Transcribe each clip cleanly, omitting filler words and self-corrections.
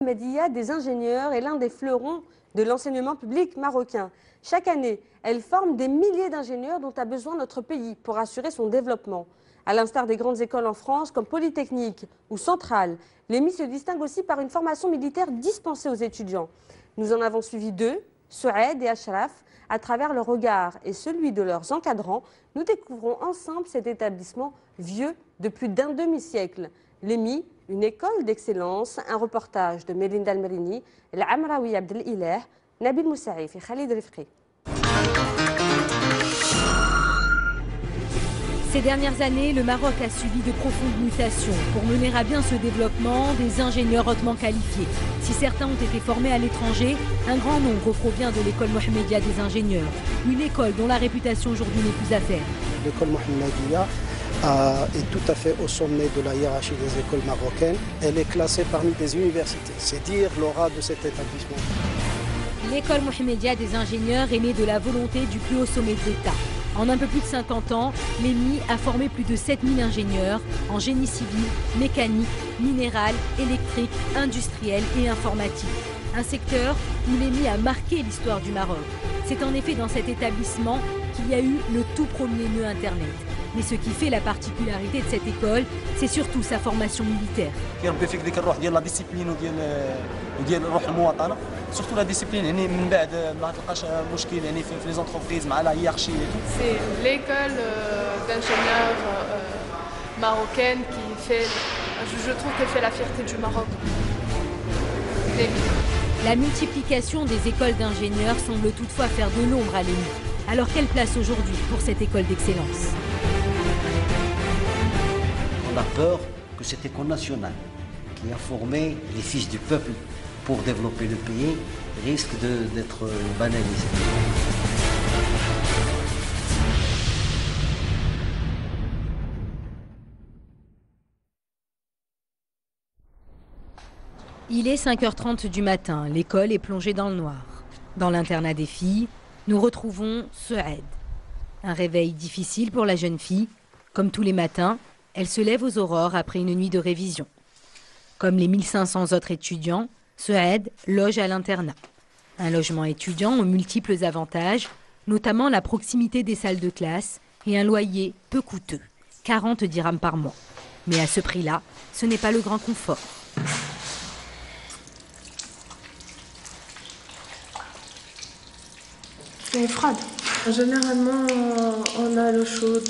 Mohammedia des ingénieurs est l'un des fleurons de l'enseignement public marocain. Chaque année, elle forme des milliers d'ingénieurs dont a besoin notre pays pour assurer son développement. À l'instar des grandes écoles en France comme Polytechnique ou Centrale, l'EMI se distingue aussi par une formation militaire dispensée aux étudiants. Nous en avons suivi deux, Souaed et Ashraf. À travers leur regard et celui de leurs encadrants, nous découvrons ensemble cet établissement vieux de plus d'un demi-siècle. L'EMI, une école d'excellence, un reportage de Melinda Almerini, L'Amraoui Abdelilah, Nabil Moussaïf et Khalid Rifqi. Ces dernières années, le Maroc a subi de profondes mutations pour mener à bien ce développement des ingénieurs hautement qualifiés. Si certains ont été formés à l'étranger, un grand nombre provient de l'école Mohammedia des ingénieurs, une école dont la réputation aujourd'hui n'est plus à faire. L'école Mohammedia est tout à fait au sommet de la hiérarchie des écoles marocaines. Elle est classée parmi des universités. C'est dire l'aura de cet établissement. L'école Mohammedia des ingénieurs est née de la volonté du plus haut sommet de l'État. En un peu plus de 50 ans, l'EMI a formé plus de 7000 ingénieurs en génie civil, mécanique, minéral, électrique, industriel et informatique. Un secteur où l'EMI a marqué l'histoire du Maroc. C'est en effet dans cet établissement qu'il y a eu le tout premier nœud Internet. Mais ce qui fait la particularité de cette école, c'est surtout sa formation militaire. Surtout la discipline, c'est l'école d'ingénieurs marocaine qui fait, je trouve qu'elle fait la fierté du Maroc. La multiplication des écoles d'ingénieurs semble toutefois faire de l'ombre à l'EMI. Alors quelle place aujourd'hui pour cette école d'excellence? On a peur que cette école nationale qui a formé les fils du peuple pour développer le pays risque d'être banalisée. Il est 5h30 du matin, l'école est plongée dans le noir. Dans l'internat des filles, nous retrouvons Souaed. Un réveil difficile pour la jeune fille. Comme tous les matins, elle se lève aux aurores après une nuit de révision. Comme les 1500 autres étudiants, Souaed loge à l'internat. Un logement étudiant aux multiples avantages, notamment la proximité des salles de classe et un loyer peu coûteux, 40 dirhams par mois. Mais à ce prix-là, ce n'est pas le grand confort. Elle est froide. Généralement, on a l'eau chaude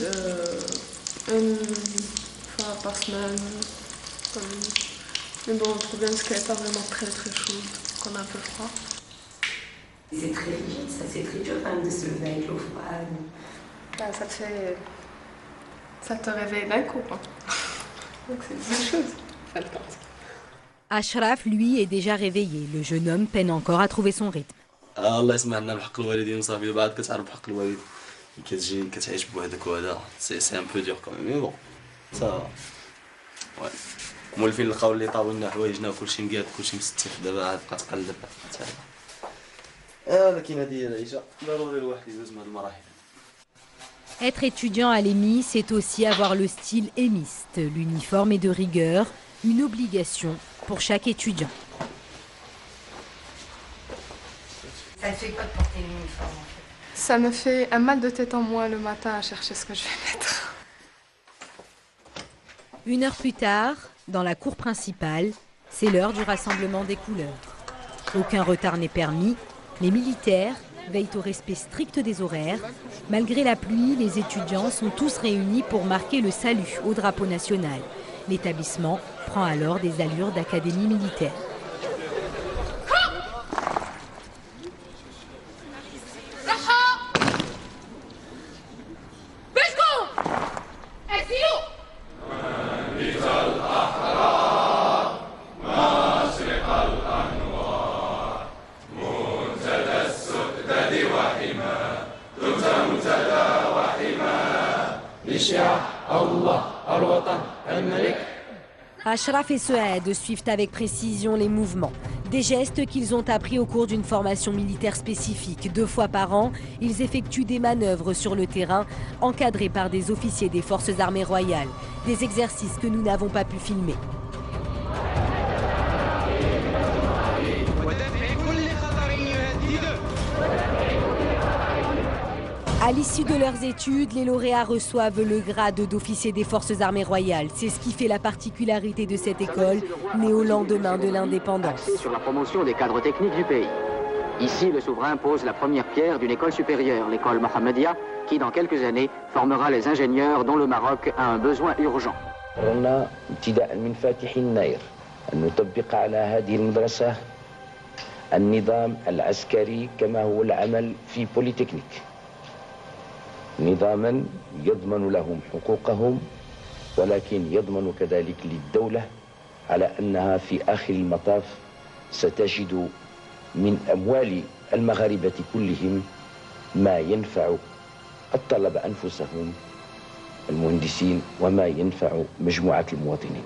une fois par semaine. Mais bon, le problème, c'est qu'elle n'est pas vraiment très chaude, qu'on a un peu froid. C'est très rigide, ça, c'est très dur quand même de se lever avec l'eau froide. Ben, ça te réveille d'un coup. Hein. Donc c'est une chose. Ashraf, lui, est déjà réveillé. Le jeune homme peine encore à trouver son rythme. الله يسمع لنا بحق الوالدين وصافي وبعد كتعرف بحق الوالد كتجي كتعيش بوحدك وهذا سي ان بو دور كوميم مي بون صا وي مولفين لقاو اللي طاولنا حوايجنا وكلشي مقاد كلشي مستف دابا عاد بقى تقلب ولكن هذه العيشه ضروري الواحد يدوز من هاد المراحل. Être étudiant à l'EMI, c'est aussi avoir le style émiste. L'uniforme est de rigueur, une obligation pour chaque étudiant. Ça ne fait pas de porter l'uniforme en fait. Ça me fait un mal de tête en moins le matin à chercher ce que je vais mettre. Une heure plus tard, dans la cour principale, c'est l'heure du rassemblement des couleurs. Aucun retard n'est permis. Les militaires veillent au respect strict des horaires. Malgré la pluie, les étudiants sont tous réunis pour marquer le salut au drapeau national. L'établissement prend alors des allures d'académie militaire. Ashraf et Souaed suivent avec précision les mouvements. Des gestes qu'ils ont appris au cours d'une formation militaire spécifique. 2 fois par an, ils effectuent des manœuvres sur le terrain, encadrés par des officiers des forces armées royales. Des exercices que nous n'avons pas pu filmer. À l'issue de leurs études, les lauréats reçoivent le grade d'officier des forces armées royales. C'est ce qui fait la particularité de cette école, née au lendemain de l'indépendance. Axée sur la promotion des cadres techniques du pays. Ici, le souverain pose la première pierre d'une école supérieure, l'école Mohammedia, qui dans quelques années formera les ingénieurs dont le Maroc a un besoin urgent. قررنا ابتداء من فاتح يناير أن نطبق على هذه المدرسة النظام العسكري كما هو العمل في بوليتكنيك. نظاما يضمن لهم حقوقهم ولكن يضمن كذلك للدولة على أنها في آخر المطاف ستجد من أموال المغاربة كلهم ما ينفع الطلبة أنفسهم المهندسين وما ينفع مجموعة المواطنين.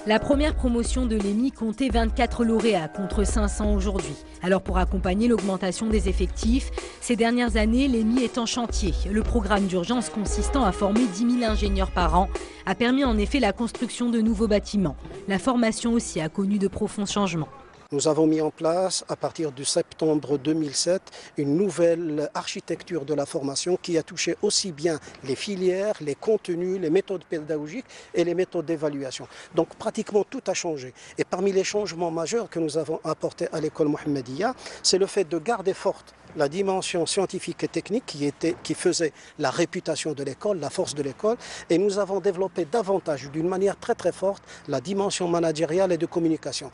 La première promotion de l'EMI comptait 24 lauréats contre 500 aujourd'hui. Alors pour accompagner l'augmentation des effectifs, ces dernières années, l'EMI est en chantier. Le programme d'urgence consistant à former 10 000 ingénieurs par an a permis en effet la construction de nouveaux bâtiments. La formation aussi a connu de profonds changements. Nous avons mis en place, à partir du septembre 2007, une nouvelle architecture de la formation qui a touché aussi bien les filières, les contenus, les méthodes pédagogiques et les méthodes d'évaluation. Donc pratiquement tout a changé. Et parmi les changements majeurs que nous avons apportés à l'école Mohammedia, c'est le fait de garder forte la dimension scientifique et technique qui faisait la réputation de l'école, la force de l'école. Et nous avons développé davantage, d'une manière très très forte, la dimension managériale et de communication.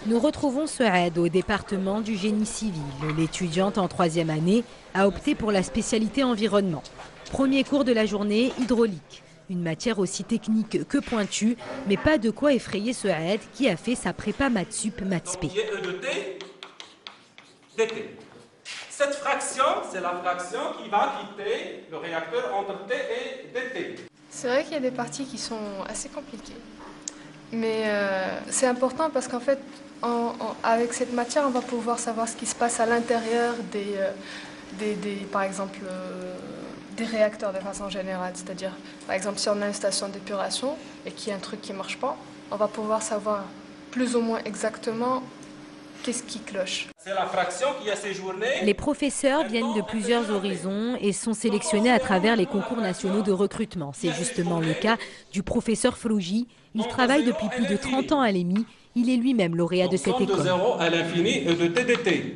Nous retrouvons Soued au département du génie civil. L'étudiante en 3e année a opté pour la spécialité environnement. Premier cours de la journée, hydraulique. Une matière aussi technique que pointue, mais pas de quoi effrayer Soued qui a fait sa prépa Mathsup Mathspé. Cette fraction, c'est la fraction qui va quitter le réacteur entre T et DT. C'est vrai qu'il y a des parties qui sont assez compliquées. Mais c'est important parce qu'en fait, avec cette matière, on va pouvoir savoir ce qui se passe à l'intérieur par exemple, des réacteurs de façon générale. C'est-à-dire, par exemple, si on a une station d'épuration et qu'il y a un truc qui ne marche pas, on va pouvoir savoir plus ou moins exactement qu'est-ce qui cloche. C'est la fraction qui a séjourné. Les professeurs viennent de plusieurs horizons et sont sélectionnés à travers les concours nationaux de recrutement. C'est justement le cas du professeur Frouji. Il travaille depuis plus de 30 ans à l'EMI. Il est lui-même lauréat de cette école. De 0 à l'infini et de TDT.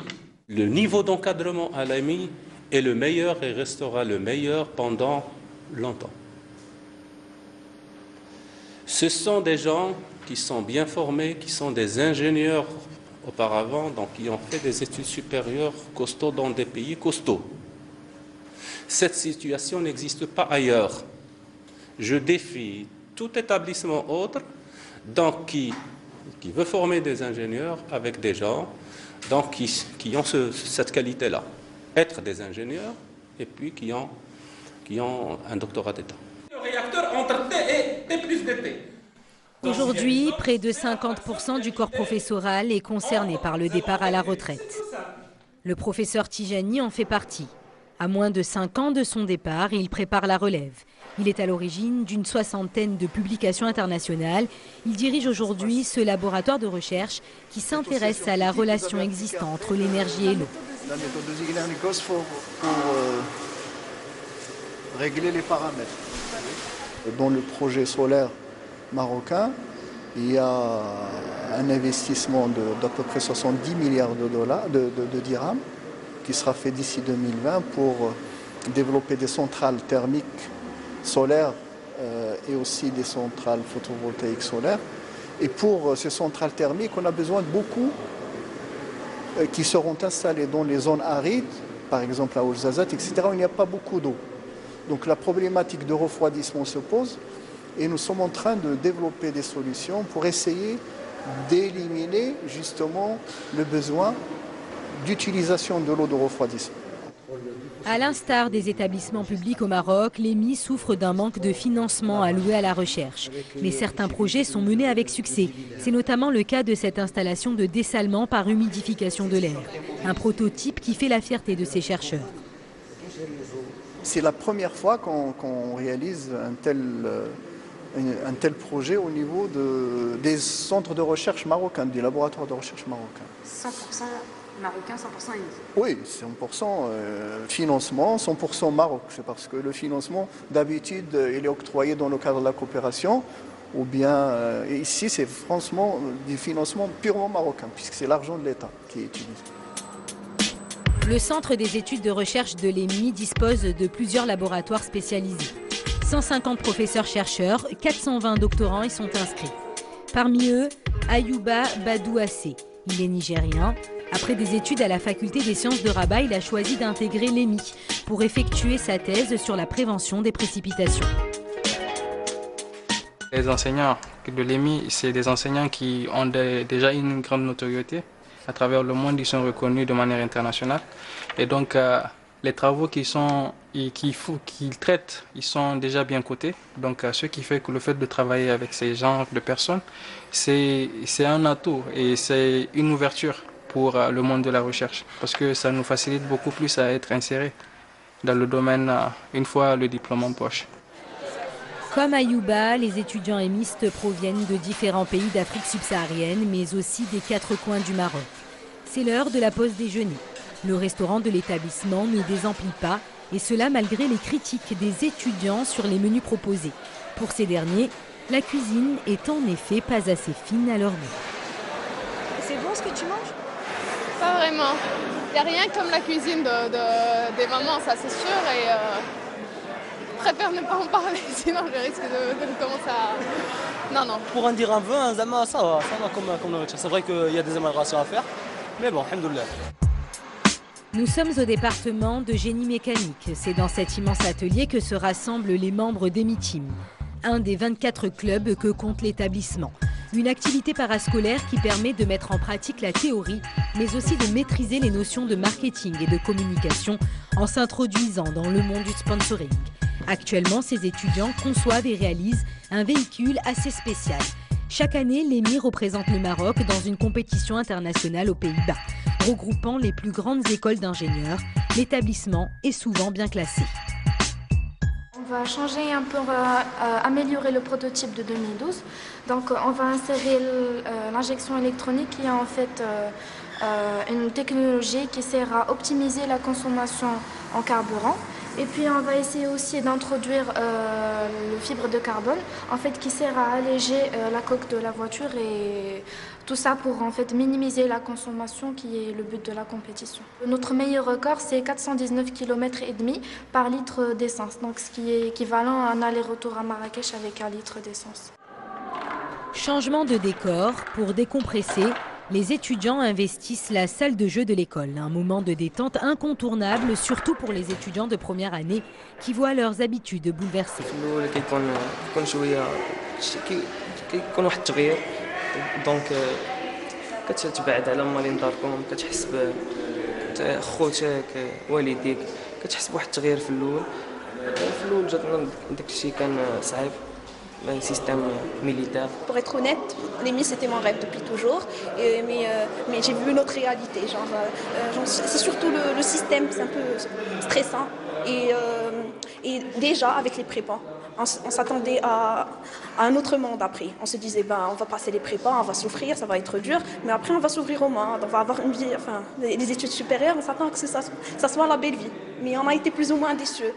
Le niveau d'encadrement à l'EMI est le meilleur et restera le meilleur pendant longtemps. Ce sont des gens qui sont bien formés, qui sont des ingénieurs auparavant, donc qui ont fait des études supérieures costauds dans des pays costauds. Cette situation n'existe pas ailleurs. Je défie tout établissement autre donc qui veut former des ingénieurs avec des gens donc qui ont cette qualité-là. Être des ingénieurs et puis qui ont un doctorat d'État. Le réacteur entre T et T plus DT. Aujourd'hui, près de 50% du corps professoral est concerné par le départ à la retraite. Le professeur Tijani en fait partie. À moins de 5 ans de son départ, il prépare la relève. Il est à l'origine d'une 60aine de publications internationales. Il dirige aujourd'hui ce laboratoire de recherche qui s'intéresse à la relation existante entre l'énergie et l'eau. La méthodologie Copernicus pour régler les paramètres. Dans le projet solaire marocain, il y a un investissement d'à peu près 70 milliards de dirhams qui sera fait d'ici 2020 pour développer des centrales thermiques solaires et aussi des centrales photovoltaïques solaires. Et pour ces centrales thermiques, on a besoin de beaucoup qui seront installées dans les zones arides, par exemple à Ouarzazate, etc., où il n'y a pas beaucoup d'eau. Donc la problématique de refroidissement se pose et nous sommes en train de développer des solutions pour essayer d'éliminer justement le besoin d'utilisation de l'eau de refroidissement. À l'instar des établissements publics au Maroc, l'EMI souffre d'un manque de financement alloué à la recherche. Mais certains projets sont menés avec succès. C'est notamment le cas de cette installation de dessalement par humidification de l'air. Un prototype qui fait la fierté de ces chercheurs. C'est la première fois qu'on réalise un tel projet au niveau des centres de recherche marocains, des laboratoires de recherche marocains. 100% marocain 100% émis. Oui, 100% financement, 100% Maroc. C'est parce que le financement, d'habitude, il est octroyé dans le cadre de la coopération, ou bien ici, c'est franchement du financement purement marocain, puisque c'est l'argent de l'État qui est utilisé. Le Centre des études de recherche de l'EMI dispose de plusieurs laboratoires spécialisés. 150 professeurs-chercheurs, 420 doctorants y sont inscrits. Parmi eux, Ayouba Badouassé. Il est nigérien. Après des études à la faculté des sciences de Rabat, il a choisi d'intégrer l'EMI pour effectuer sa thèse sur la prévention des précipitations. Les enseignants de l'EMI, c'est des enseignants qui ont déjà une grande notoriété. À travers le monde, ils sont reconnus de manière internationale. Et donc, les travaux qu'ils traitent, ils sont déjà bien cotés. Donc, ce qui fait que le fait de travailler avec ces genres de personnes, c'est un atout et c'est une ouverture pour le monde de la recherche. Parce que ça nous facilite beaucoup plus à être insérés dans le domaine une fois le diplôme en poche. Comme Ayouba, les étudiants émistes proviennent de différents pays d'Afrique subsaharienne, mais aussi des 4 coins du Maroc. C'est l'heure de la pause déjeuner. Le restaurant de l'établissement ne désemplit pas, et cela malgré les critiques des étudiants sur les menus proposés. Pour ces derniers, la cuisine est en effet pas assez fine à leur goût. C'est bon ce que tu manges? Pas vraiment. Il n'y a rien comme la cuisine des mamans, ça c'est sûr. Et je préfère ne pas en parler, sinon je risque de commencer à... Non. Pour en dire un peu, ça va comme nourriture. C'est vrai qu'il y a des améliorations à faire, mais bon, alhamdoulilah. Nous sommes au département de génie mécanique. C'est dans cet immense atelier que se rassemblent les membres d'EMITEAM, un des 24 clubs que compte l'établissement. Une activité parascolaire qui permet de mettre en pratique la théorie, mais aussi de maîtriser les notions de marketing et de communication en s'introduisant dans le monde du sponsoring. Actuellement, ces étudiants conçoivent et réalisent un véhicule assez spécial. Chaque année, l'EMI représente le Maroc dans une compétition internationale aux Pays-Bas. Regroupant les plus grandes écoles d'ingénieurs, l'établissement est souvent bien classé. On va changer un peu, améliorer le prototype de 2012. Donc on va insérer l'injection électronique qui est en fait une technologie qui sert à optimiser la consommation en carburant. Et puis on va essayer aussi d'introduire le fibre de carbone en fait, qui sert à alléger la coque de la voiture et tout ça pour en fait, minimiser la consommation qui est le but de la compétition. Notre meilleur record c'est 419 km et demi par litre d'essence, donc ce qui est équivalent à un aller-retour à Marrakech avec 1 litre d'essence. Changement de décor pour décompresser. Les étudiants investissent la salle de jeu de l'école, un moment de détente incontournable, surtout pour les étudiants de première année qui voient leurs habitudes bouleversées. دونك كتبعد على مالين داركم كتحس بخوتك والديك كتحس بواحد التغيير في الاول جاتنا داكشي كان صعيب un système militaire. Pour être honnête, l'EMI c'était mon rêve depuis toujours, mais j'ai vu une autre réalité. C'est surtout le système, c'est un peu stressant et déjà avec les prépas, on s'attendait à un autre monde après. On se disait on va passer les prépas, on va souffrir, ça va être dur, mais après on va s'ouvrir au monde, on va avoir une vie, les études supérieures, on s'attend que ça soit la belle vie. Mais on a été plus ou moins déçus.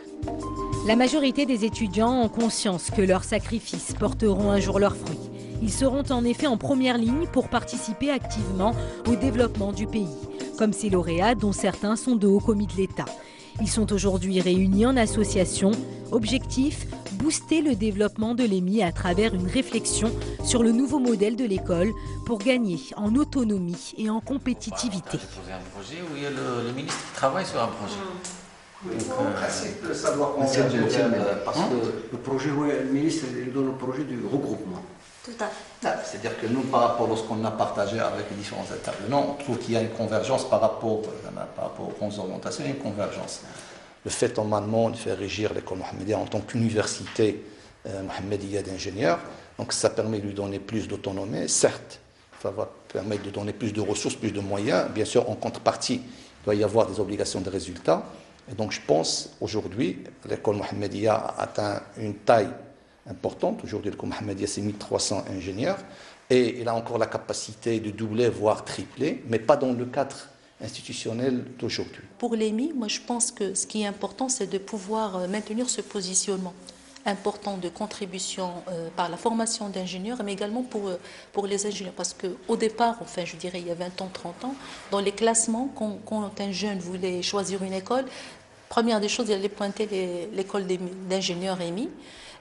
La majorité des étudiants ont conscience que leurs sacrifices porteront un jour leurs fruits. Ils seront en effet en première ligne pour participer activement au développement du pays, comme ces lauréats dont certains sont de hauts commis de l'État. Ils sont aujourd'hui réunis en association. Objectif, booster le développement de l'EMI à travers une réflexion sur le nouveau modèle de l'école pour gagner en autonomie et en compétitivité. Un projet où il y a le ministre qui travaille sur un projet. En principe, ça doit convenir parce que le projet, le ministre il donne le projet du regroupement. Tout à fait. C'est-à-dire que nous, par rapport à ce qu'on a partagé avec les différents intervenants, on trouve qu'il y a une convergence par rapport aux grandes orientations, il y a une convergence. Le fait normalement de faire régir l'école Mohammedia en tant qu'université Mohammedia d'ingénieurs, donc ça permet de lui donner plus d'autonomie, certes, ça va permettre de donner plus de ressources, plus de moyens, bien sûr en contrepartie, il doit y avoir des obligations de résultats. Et donc je pense aujourd'hui, l'école Mohammedia a atteint une taille importante. Aujourd'hui, l'école Mohammedia, c'est 1300 ingénieurs. Et il a encore la capacité de doubler, voire tripler, mais pas dans le cadre institutionnelle d'aujourd'hui. Pour l'EMI, moi je pense que ce qui est important, c'est de pouvoir maintenir ce positionnement important de contribution par la formation d'ingénieurs, mais également pour les ingénieurs. Parce qu'au départ, enfin je dirais il y a 20 ans, 30 ans, dans les classements, quand un jeune voulait choisir une école, première des choses, il allait pointer l'école d'ingénieurs EMI.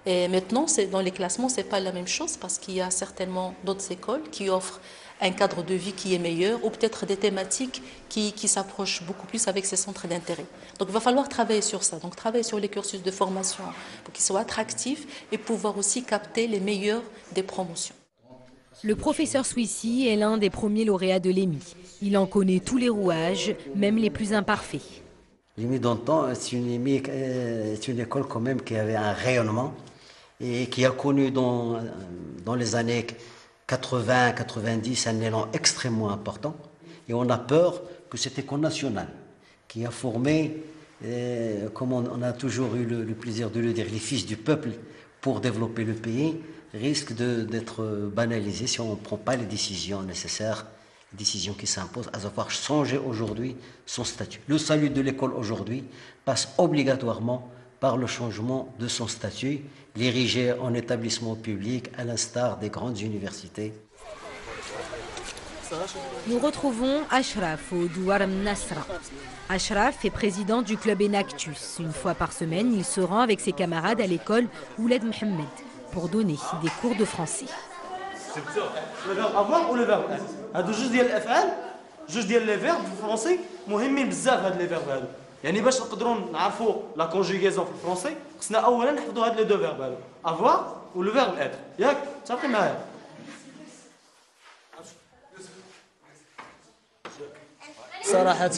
Et maintenant, dans les classements, ce n'est pas la même chose parce qu'il y a certainement d'autres écoles qui offrent un cadre de vie qui est meilleur ou peut-être des thématiques qui s'approchent beaucoup plus avec ces centres d'intérêt. Donc il va falloir travailler sur ça, donc travailler sur les cursus de formation pour qu'ils soient attractifs et pouvoir aussi capter les meilleurs des promotions. Le professeur Swissy est l'un des premiers lauréats de l'EMI. Il en connaît tous les rouages, même les plus imparfaits. L'EMI d'antan, c'est une école quand même qui avait un rayonnement et qui a connu dans les années 80-90 un élan extrêmement important. Et on a peur que cette école nationale qui a formé, comme on a toujours eu le plaisir de le dire, les fils du peuple pour développer le pays, risque d'être banalisée si on ne prend pas les décisions nécessaires, les décisions qui s'imposent, à savoir changer aujourd'hui son statut. Le salut de l'école aujourd'hui passe obligatoirement par le changement de son statut, l'ériger en établissement public à l'instar des grandes universités. Nous retrouvons Ashraf au Douar Mnasra. Ashraf est président du club Enactus. Une fois par semaine, il se rend avec ses camarades à l'école Ouled Mohamed pour donner des cours de français. Le verbe avoir ou le verbe être. هادو جوج ديال الافعال جوج ديال لي فيرب في الفرنسي مهمين بزاف هاد لي فيرب هادو يعني باش نقدروا نعرفوا لا كونجيغيزون في الفرنسي خصنا اولا نحفظوا هاد لي دو فيرب هادو avoir و لو فيرب être ياك متفقين معايا صراحة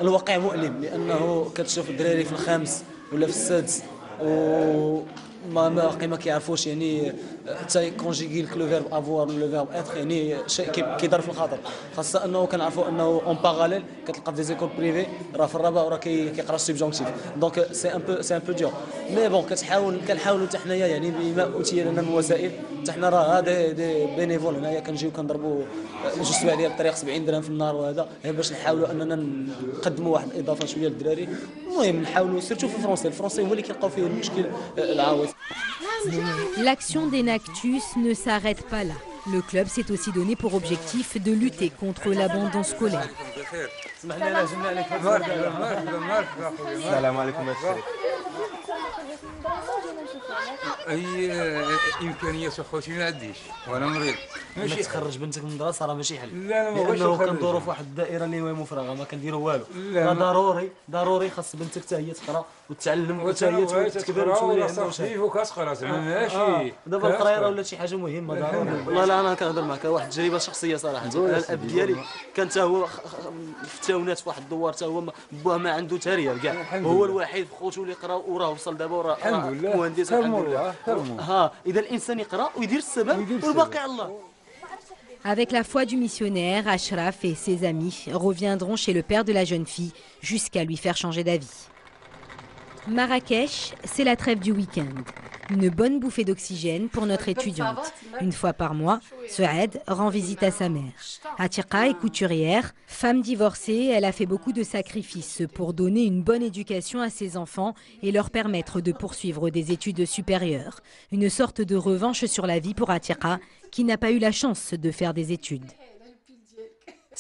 الواقع مؤلم لأنه كتشوف الدراري في الخامس ولا في السادس و ما كيعرفوش يعني حتى كونجيغي لك لو فيرب افوار لو فيرب اتر يعني شيء كيضر في الخاطر خاصه انه كنعرفوا انه اون باراليل كتلقى في زيكول بريفي راه في الرابع وراه كيقرا السبجونكتيف دونك سي ان بو ديور مي بون كنحاولوا حتى حنايا يعني بما اوتي لنا من وسائل حتى حنا راه دي بينيفول هنايا كنجيو كنضربوا جوج سوايع ديال الطريق 70 درهم في النهار وهذا باش نحاولوا اننا نقدموا واحد الاضافه شويه للدراري المهم نحاولوا سيرتو في الفرنسي هو اللي كيلقاو فيه المشكل العاوز. L'action d'Enactus ne s'arrête pas là. Le club s'est aussi donné pour objectif de lutter contre l'abandon scolaire. اي امكانيات اخوتي ما عنديش وانا مريض ماشي تخرج بنتك من المدرسه راه ماشي حل لا ما بغيتش لانه كندوروا في واحد الدائره اللي هي مفرغه ما كنديروا والو ضروري خاص بنتك حتى هي تقرا وتتعلم وحتى هي تكبر وتولي صافي وكتقرا زعما ماشي دابا القرايه راه ولات شي حاجه مهمه ضروري والله لا انا كنهضر معك واحد التجربه شخصيه صراحه انا الاب ديالي كان حتى هو في التاونات في واحد الدوار حتى هو بوه ما عنده حتى ريال كاع هو الوحيد في خوتو اللي قرا وراه وصل دابا وراه مهندس الحمد لله ها اذا الانسان يقرا ويدير السبب والباقي على الله. Avec la foi du missionnaire, Ashraf et ses amis reviendront chez le père de la jeune fille jusqu'à lui faire changer d'avis. Marrakech, c'est la trêve du week-end. Une bonne bouffée d'oxygène pour notre étudiante. Une fois par mois, Souad rend visite à sa mère. Atiqa est couturière. Femme divorcée, elle a fait beaucoup de sacrifices pour donner une bonne éducation à ses enfants et leur permettre de poursuivre des études supérieures. Une sorte de revanche sur la vie pour Atiqa, qui n'a pas eu la chance de faire des études.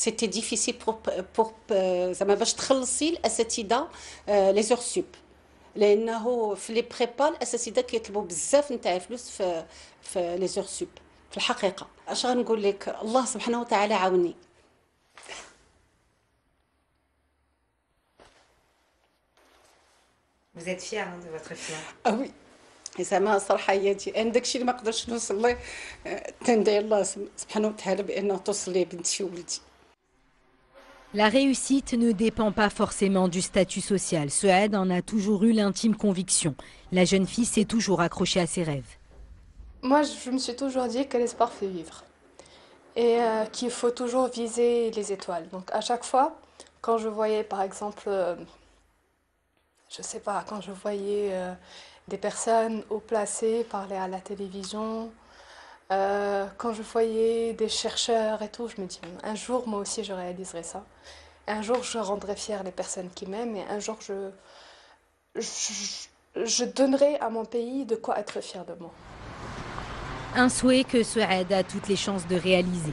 C'était difficile pour باش تخلصي الأساتذة les heures sup. لانه في لي بريبا الاساتذه كيطلبوا بزاف نتاع الفلوس في لي زور سوب في الحقيقه اش غنقول لك الله سبحانه وتعالى عاوني. Vous êtes fière de votre fille? Ah oui. زعما صراحه هي انا داكشي اللي ما قدرتش نوصل ليه تندعي الله سبحانه وتعالى بانه توصل لي بنتي وولدي. La réussite ne dépend pas forcément du statut social. Souad en a toujours eu l'intime conviction. La jeune fille s'est toujours accrochée à ses rêves. Moi, je me suis toujours dit que l'espoir fait vivre. Et qu'il faut toujours viser les étoiles. Donc à chaque fois, quand je voyais par exemple, je sais pas, quand je voyais des personnes haut placées parler à la télévision, quand je voyais des chercheurs et tout, je me dis un jour moi aussi je réaliserai ça. Un jour, je rendrai fière les personnes qui m'aiment et un jour, je donnerai à mon pays de quoi être fier de moi. Un souhait que Soued a toutes les chances de réaliser.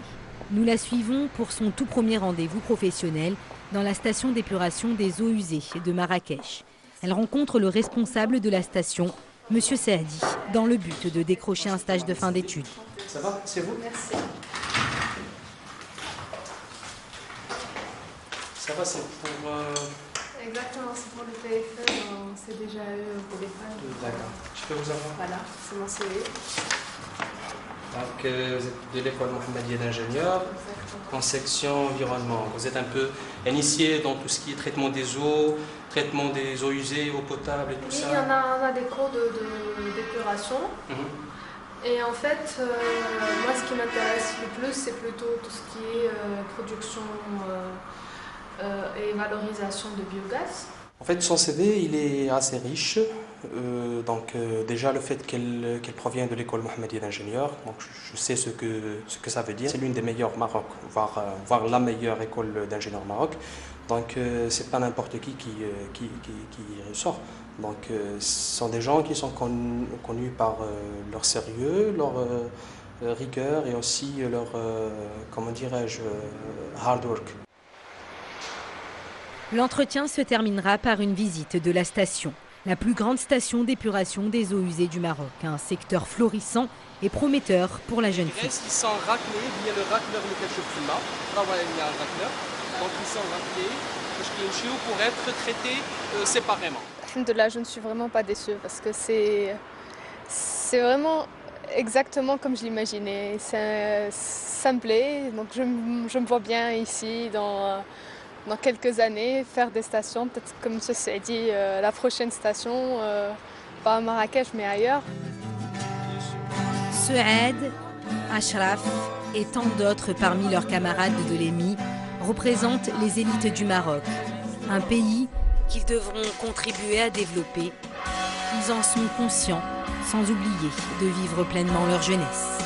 Nous la suivons pour son tout premier rendez-vous professionnel dans la station d'épuration des eaux usées de Marrakech. Elle rencontre le responsable de la station, M. Saadi, dans le but de décrocher un stage de fin d'études. Ça va? C'est vous? Merci. Ça va, c'est pour... Exactement, c'est pour le téléphone, on s'est déjà eu au téléphone. D'accord. Je peux vous avoir? Voilà, c'est mon CV. Donc, vous êtes de l'école Mohammedia d'ingénieur, en section environnement. Vous êtes un peu initié dans tout ce qui est traitement des eaux usées, eau potable et tout ça. Oui, on a des cours d'épuration. Et en fait, moi, ce qui m'intéresse le plus, c'est plutôt tout ce qui est production et valorisation de biogaz. En fait, son CV, il est assez riche. Déjà, le fait qu'elle provient de l'école Mohammedia d'ingénieur, donc je sais ce que ça veut dire. C'est l'une des meilleures au Maroc, voire la meilleure école d'ingénieur au Maroc. Donc, c'est pas n'importe qui ressort. Donc, ce sont des gens qui sont connus par leur sérieux, leur rigueur et aussi leur, comment dirais-je, hard work. L'entretien se terminera par une visite de la station, la plus grande station d'épuration des eaux usées du Maroc, un secteur florissant et prometteur pour la jeune fille. Ils sont raclés via le racleur lequel je fume là. Il y a un racleur. Donc ils sont raclés pour être traités séparément. Alhamdoulilah, je ne suis vraiment pas déçue parce que c'est vraiment exactement comme je l'imaginais. Ça me plaît, donc je me vois bien ici dans quelques années faire des stations, peut-être comme ce s'est dit, la prochaine station, pas à Marrakech mais ailleurs. Soued, Ashraf et tant d'autres parmi leurs camarades de l'EMI représentent les élites du Maroc, un pays qu'ils devront contribuer à développer. Ils en sont conscients, sans oublier de vivre pleinement leur jeunesse.